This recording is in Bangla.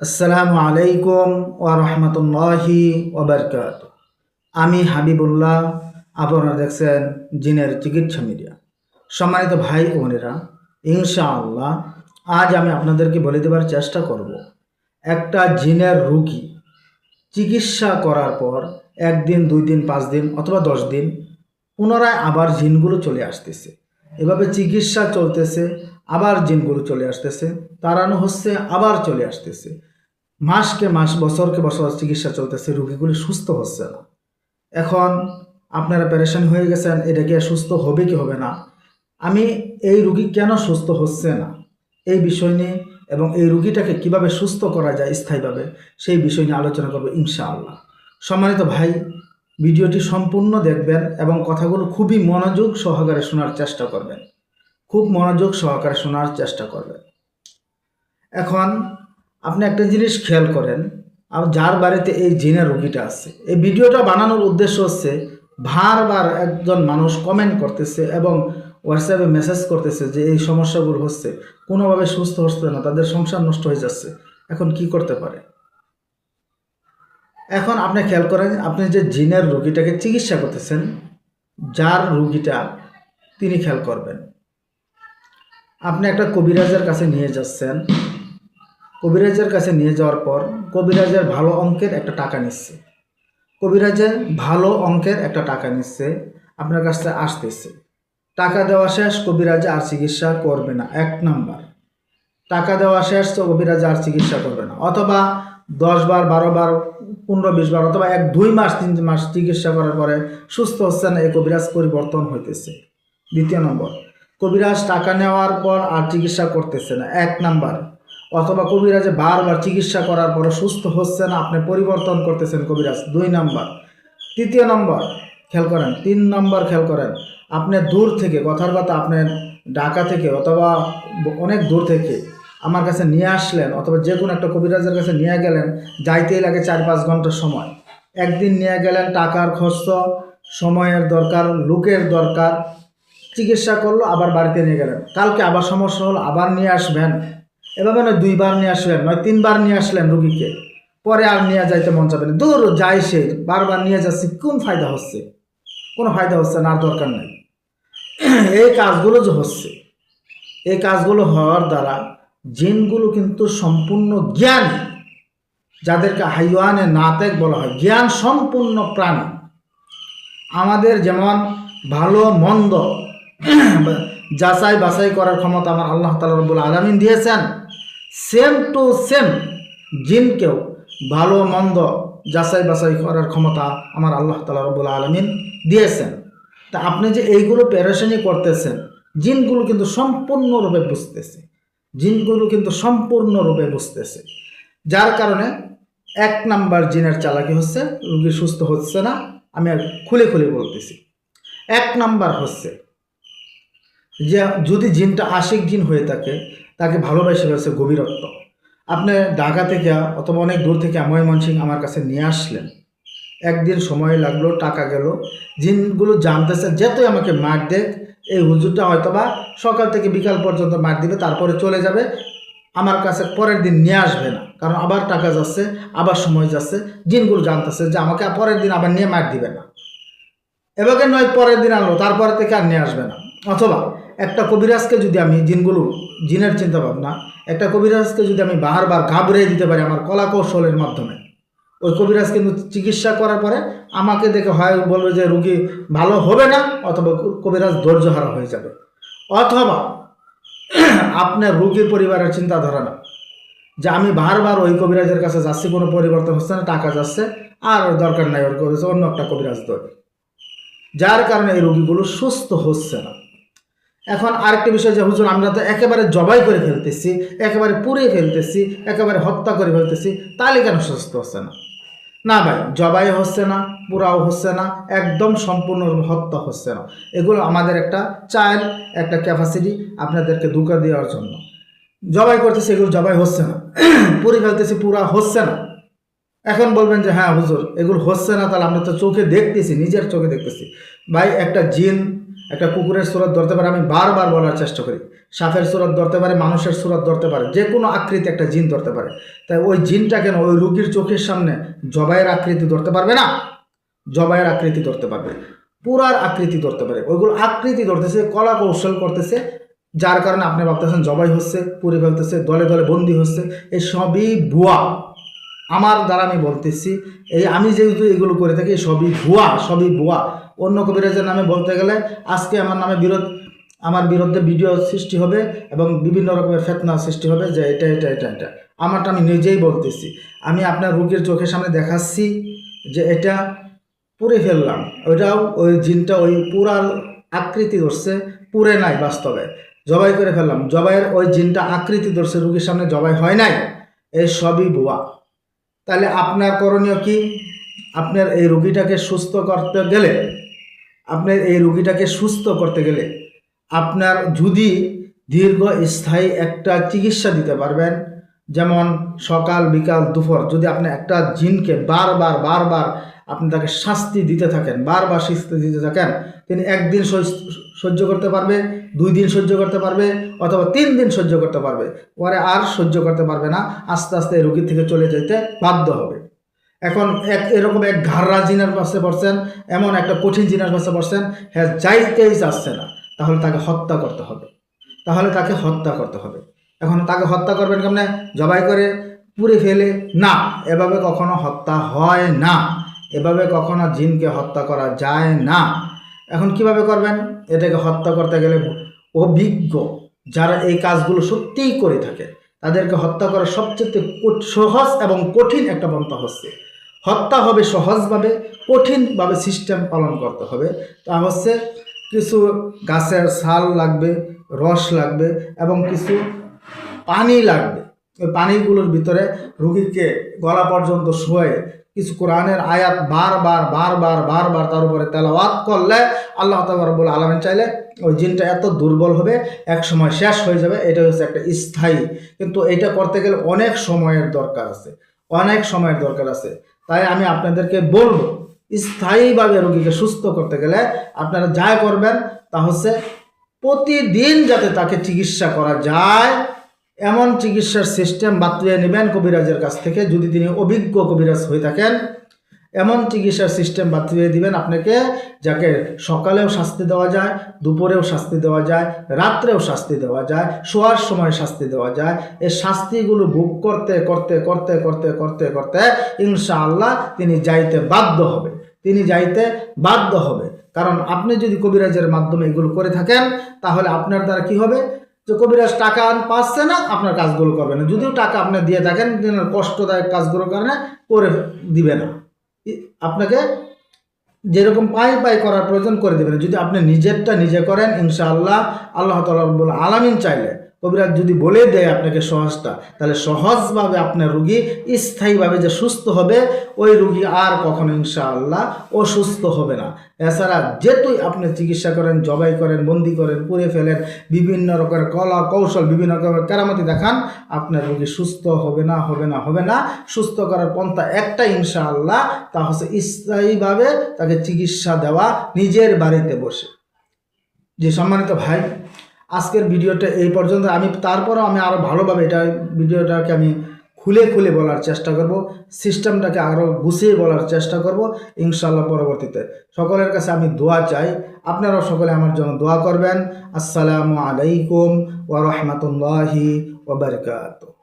আসসালামু আলাইকুম ওয়া রাহমাতুল্লাহি ওয়া বারাকাতুহু। আমি হাবিবুল্লাহ, আপনারা দেখছেন জিনের চিকিৎসা মিডিয়া। সম্মানিত ভাই ও বোনেরা, ইনশাআল্লাহ আজ আমি আপনাদেরকে বলে দেবার চেষ্টা করব একটা জিনের রোগী চিকিৎসা করার পর 1 দিন 2 দিন 5 দিন অথবা 10 দিন পুনরায় আবার জিনগুলো চলে আসতেছে। এভাবে চিকিৎসা চলতেছে, আবার জিনগুলো চলে আসতেছে, তাড়ানো হচ্ছে, আবার চলে আসতেছে। মাসকে মাস, বছরকে বছর চিকিৎসা চলতেছে, রোগীগুলি সুস্থ হচ্ছে না। এখন আপনারা পেরেশান হয়ে গেছেন, এটা কি আর সুস্থ হবে কি হবে না। আমি এই রোগী কেন সুস্থ হচ্ছে না এই বিষয় নিয়ে এবং এই রোগীটাকে কিভাবে সুস্থ করা যায় স্থায়ীভাবে সেই বিষয় নিয়ে আলোচনা করব ইনশাআল্লাহ। সম্মানিত ভাই, ভিডিওটি সম্পূর্ণ দেখবেন এবং কথাগুলো খুবই মনোযোগ সহকারে শোনার চেষ্টা করবেন। খুব মনোযোগ সহকারে শোনার চেষ্টা করবেন। এখন আপনি একটা জিনিস খেয়াল করেন, আর যার বাড়িতে এই জিনের রোগীটা আছে, এই ভিডিওটা বানানোর উদ্দেশ্য হচ্ছে বারবার একজন মানুষ কমেন্ট করতেছে এবং হোয়াটসঅ্যাপে মেসেজ করতেছে যে এই সমস্যাগুলো হচ্ছে, কোনোভাবে সুস্থ হচ্ছে না, তাদের সংসার নষ্ট হয়ে যাচ্ছে, এখন কি করতে পারে। এখন আপনি খেয়াল করেন, আপনি যে জিনের রোগীটাকে চিকিৎসা করতেছেন, যার রোগীটা তিনি খেয়াল করবেন, আপনি একটা কবিরাজের কাছে নিয়ে যাচ্ছেন। কবিরাজের কাছে নিয়ে যাওয়ার পর কবিরাজের ভালো অঙ্কের একটা টাকা নিচ্ছে, কবিরাজের ভালো অঙ্কের একটা টাকা নিচ্ছে, আপনার কাছে আসতেছে। টাকা দেওয়া শেষ, কবিরাজে আর চিকিৎসা করবে না। 1 নাম্বার, টাকা দেওয়া শেষ তো কবিরাজে আর চিকিৎসা করবে না, অথবা 10 বার 12 বার 15-20 বার অথবা 1-2 মাস 3 মাস চিকিৎসা করার পরে সুস্থ হচ্ছে না, এই কবিরাজ পরিবর্তন হইতেছে। 2 নম্বর, কবিরাজ টাকা নেওয়ার পর আর চিকিৎসা করতেছে না। 1 নাম্বার, অথবা কবিরাজে বারবার চিকিৎসা করার পরে সুস্থ হচ্ছে না, আপনি পরিবর্তন করতেছেন কবিরাজ। 2 নম্বর। 3 নম্বর খেয়াল করেন, 3 নম্বর খেয়াল করেন, আপনি দূর থেকে, কথার কথা আপনি ঢাকা থেকে অথবা অনেক দূর থেকে আমার কাছে নিয়ে আসলেন, অথবা যে কোনো একটা কবিরাজের কাছে নিয়ে গেলেন, যাইতেই লাগে 4-5 ঘন্টার সময়। একদিন নিয়ে গেলেন, টাকার খরচ, সময়ের দরকার, লোকের দরকার, চিকিৎসা করলো, আবার বাড়িতে নিয়ে গেলেন, কালকে আবার সমস্যা হলো, আবার নিয়ে আসবেন। এভাবে নয় 2 বার নিয়ে আসলেন, নয় 3 বার নিয়ে আসলেন রুগীকে, পরে আর নিয়ে যাইতে মন চাবে না, দূর যাই সে, বারবার নিয়ে যাচ্ছি, কোন ফায়দা হচ্ছে? কোনো ফায়দা হচ্ছে না, আর দরকার নেই। এই কাজগুলো যে হচ্ছে, এই কাজগুলো হওয়ার দ্বারা জিনগুলো কিন্তু সম্পূর্ণ জ্ঞান, যাদেরকে হাইওয়ানে নাতেক বলা হয়, জ্ঞান সম্পূর্ণ প্রাণী। আমাদের যেমন ভালো মন্দ যাচাই বাছাই করার ক্ষমতা আমার আল্লাহ তাআলা রব্বুল আলামিন দিয়েছেন, সেম টু সেম জিনকেও ভালো মন্দ যাচাই বাছাই করার ক্ষমতা আমার আল্লাহ তাআলা রব্বুল আলামিন দিয়েছেন। তা আপনি যে এইগুলো পেরেশানি করতেছেন, জিনগুলো কিন্তু সম্পূর্ণরূপে বুঝতেছে, জিনগুলো কিন্তু সম্পূর্ণরূপে বুঝতেছে। যার কারণে 1 নাম্বার জিনের চালাকি হচ্ছে, রোগী সুস্থ হচ্ছে না। আমি আর খুলে খুলে বলতেছি, 1 নাম্বার হচ্ছে যে যদি জিনটা আশিক জিন হয়ে থাকে, তাকে ভালোবাসে ফেলছে গভীরত্ব। আপনি ঢাকা থেকে অথবা অনেক দূর থেকে ময়মনসিংহ আমার কাছে নিয়ে আসলেন, 1 দিন সময় লাগলো, টাকা গেল, জিনগুলো জানতেছে যেতই আমাকে মার দেখ, এই হুজুরটা হয়তোবা সকাল থেকে বিকাল পর্যন্ত মার দিবে, তারপরে চলে যাবে, আমার কাছে পরের দিন নিয়ে আসবে না, কারণ আবার টাকা যাচ্ছে, আবার সময় যাচ্ছে। জিনগুলো জানতেছে যে আমাকে পরের দিন আবার নিয়ে মার দিবে না, এভাবে নয় পরের দিন আনলো, তারপর থেকে আর নিয়ে আসবে না। অথবা একটা কবিরাজকে যদি আমি, জিনগুলো, জিনের চিন্তা ভাবনা, একটা কবিরাজকে যদি আমি বারবার ঘাবড়িয়ে দিতে পারি আমার কলা কৌশলের মাধ্যমে, ওই কবিরাজ কিন্তু চিকিৎসা করার পরে আমাকে দেখে হয় বলবে যে রুগী ভালো হবে না, অথবা কবিরাজ ধৈর্যহারা হয়ে যাবে, অথবা আপনার রুগীর পরিবারের চিন্তাধারা না যে আমি বারবার ওই কবিরাজের কাছে যাচ্ছি, কোনো পরিবর্তন হচ্ছে না, টাকা যাচ্ছে, আর ওর দরকার নাই, ওর কবিরাজ অন্য একটা কবিরাজ ধরে, যার কারণে এই রোগীগুলো সুস্থ হচ্ছে না। এখন আরেকটা বিষয় যে হুজুর আমরা তো একেবারে জবাই করে ফেলতেছি, একেবারে পুড়িয়ে ফেলতেছি, একেবারে হত্যা করে ফেলতেছি, তাহলে কেন সুস্থ হচ্ছে না? না ভাই, জবাই হচ্ছে না, পুরাও হচ্ছে না, একদম সম্পূর্ণ হত্যা হচ্ছে না। এগুলো আমাদের একটা চাইল্ড, একটা ক্যাপাসিটি আপনাদেরকে ধোঁকা দেওয়ার জন্য। জবাই করতেছি, এগুলো জবাই হচ্ছে না, পুড়ে ফেলতেছি, পুরা হচ্ছে না। এখন বলবেন যে হ্যাঁ হুজুর এগুলো হচ্ছে না, তাহলে আমরা তো চোখে দেখতেছি, নিজের চোখে দেখতেছি। ভাই একটা জিন একটা কুকুরের সুরত ধরতে পারে, আমি বারবার বলার চেষ্টা করি, সাপের সুরত ধরতে পারে, মানুষের সুরত ধরতে পারে, যে কোনো আকৃতি একটা জিন ধরতে পারে। তাই ওই জিনটা কেন ওই রুগীর চোখের সামনে জবাইয়ের আকৃতি ধরতে পারবে না? জবাইয়ের আকৃতি ধরতে পারবে, পুরার আকৃতি ধরতে পারে। ওইগুলো আকৃতি ধরতেছে, কলা কৌশল করতেছে, যার কারণে আপনি ভাবতেছেন জবাই হচ্ছে, পুড়ে ফেলতেছে, দলে দলে বন্দি হচ্ছে। এই সবই ভুয়া। আমার দ্বারা আমি বলতেছি, আমি যেহেতু এগুলো করে থাকি, সবই ভুয়া, সবই ভুয়া। অন্য কবিরাজের নামে বলতে গেলে আজকে আমার বিরুদ্ধে ভিডিও সৃষ্টি হবে এবং বিভিন্ন রকমের ফেতনা সৃষ্টি হবে যে এটা এটা এটা এটা। আমারটা আমি নিজেই বলতেছি, আমি আপনার রোগীর চোখের সামনে দেখাচ্ছি যে এটা পুড়ে ফেললাম, ওইটাও ওই জিনটা ওই পুরার আকৃতি ধরছে, পুড়ে নাই, বাস্তবে জবাই করে ফেললাম, জবাইয়ের ওই জিনটা আকৃতি ধরছে, রুগীর সামনে জবাই হয় নাই। এই সবই ভুয়া। তাহলে আপনার করণীয় কি? আপনার এই রুগীটাকে সুস্থ করতে গেলে আপনার যদি দীর্ঘস্থায়ী একটা চিকিৎসা দিতে পারবেন, যেমন সকাল বিকাল দুপুর, যদি আপনি একটা জিনকে বারবার আপনি তাকে শাস্তি দিতে থাকেন, বারবার শাস্তি দিতে থাকেন, তিনি একদিন সহ্য করতে পারবে, 2 দিন সহ্য করতে পারবে, অথবা 3 দিন সহ্য করতে পারবে, পরে আর সহ্য করতে পারবে না, আস্তে আস্তে রোগীর থেকে চলে যেতে বাধ্য হবে। এখন এরকম এক ঘাড়রা জিনের পাশে পড়ছেন, এমন একটা কঠিন জিনের পাশে পড়ছেন, হ্যাঁ যাইতেই চাচ্ছে না, তাহলে তাকে হত্যা করতে হবে। এখন তাকে হত্যা করবেন কেমনে? জবাই করে পুড়ে ফেলে? না, এভাবে কখনো হত্যা হয় না, এভাবে কখনো জিনকে হত্যা করা যায় না। এখন কিভাবে করবেন? এটাকে হত্যা করতে গেলে অভিজ্ঞ যারা এই কাজগুলো সত্যিই করে থাকে তাদেরকে হত্যা করা সবচেয়ে সহজ এবং কঠিন একটা পন্থা হচ্ছে, হত্যা হবে সহজভাবে, কঠিনভাবে সিস্টেম পালন করতে হবে। তা হচ্ছে কিছু গাছের ছাল লাগবে, রস লাগবে এবং কিছু পানি লাগবে। ওই পানিগুলোর ভিতরে রোগীকে গলা পর্যন্ত শোয়ে কিছু কোরআনের আয়াত বারবার তার উপরে তেলাওয়াত করলে আল্লাহ তাআলা রব্বুল আলামিন চাইলে ওই জিনটা এত দুর্বল হবে, এক সময় শেষ হয়ে যাবে। এটা হচ্ছে একটা স্থায়ী, কিন্তু এটা করতে গেলে অনেক সময়ের দরকার আছে। তাই আমি আপনাদেরকে বলবো, স্থায়ীভাবে রোগীকে সুস্থ করতে গেলে আপনারা যা করবেন তা হচ্ছে প্রতিদিন যাতে তাকে চিকিৎসা করা যায় এমন চিকিৎসার সিস্টেম বাতলিয়ে নেবেন কবিরাজের কাছ থেকে। যদি তিনি অভিজ্ঞ কবিরাজ হয়ে থাকেন, এমন চিকিৎসার সিস্টেম বাতলিয়ে দিবেন আপনাকে, যাকে সকালেও শাস্তি দেওয়া যায়, দুপুরেও শাস্তি দেওয়া যায়, রাত্রেও শাস্তি দেওয়া যায়, শোয়ার সময় শাস্তি দেওয়া যায়। এই শাস্তিগুলো ভোগ করতে করতে করতে করতে করতে করতে ইনশাআল্লাহ তিনি যাইতে বাধ্য হবে। কারণ আপনি যদি কবিরাজের মাধ্যমে এগুলো করে থাকেন, তাহলে আপনার দ্বারা কি হবে? যে কবিরাজ টাকা পাচ্ছে না, আপনার কাজগুলো করবে না। যদিও টাকা আপনি দিয়ে থাকেন, কষ্টদায়ক কাজগুলোর কারণে করে দিবে না, আপনাকে যেরকম পাই করার প্রয়োজন করে দেবেন। যদি আপনি নিজেরটা নিজে করেন, ইনশাআল্লাহ আল্লাহ তাআলা রব্বুল আলামিন চাইলে, কবিরাজ যদি বলে দেয় আপনাকে সহজটা, তাহলে সহজভাবে আপনার রুগী স্থায়ীভাবে যে সুস্থ হবে, ওই রুগী আর কখনো ইনশাআল্লাহ অসুস্থ হবে না। এছাড়া যেতুই আপনি চিকিৎসা করেন, জবাই করেন, বন্দি করেন, পুড়ে ফেলেন, বিভিন্ন রকমের কলা কৌশল, বিভিন্ন রকমের কেরামতি দেখান, আপনার রুগী সুস্থ হবে না। সুস্থ করার পন্থা একটা ইনশাআল্লাহ, তা হচ্ছে স্থায়ীভাবে তাকে চিকিৎসা দেওয়া নিজের বাড়িতে বসে। যে সম্মানিত ভাই, আজকের ভিডিওটা এই পর্যন্ত। তারপরও আমি আরও ভালোভাবে ভিডিওটাকে আমি খুলে বলার চেষ্টা করব, সিস্টেমটাকে আরও গুছিয়ে বলার চেষ্টা করব ইনশাআল্লাহ পরবর্তীতে। সকলের কাছে আমি দোয়া চাই, আপনারাও সকলে আমার জন্য দোয়া করবেন। আসসালামু আলাইকুম ওয়া রাহমাতুল্লাহি ওয়া বারাকাতুহু।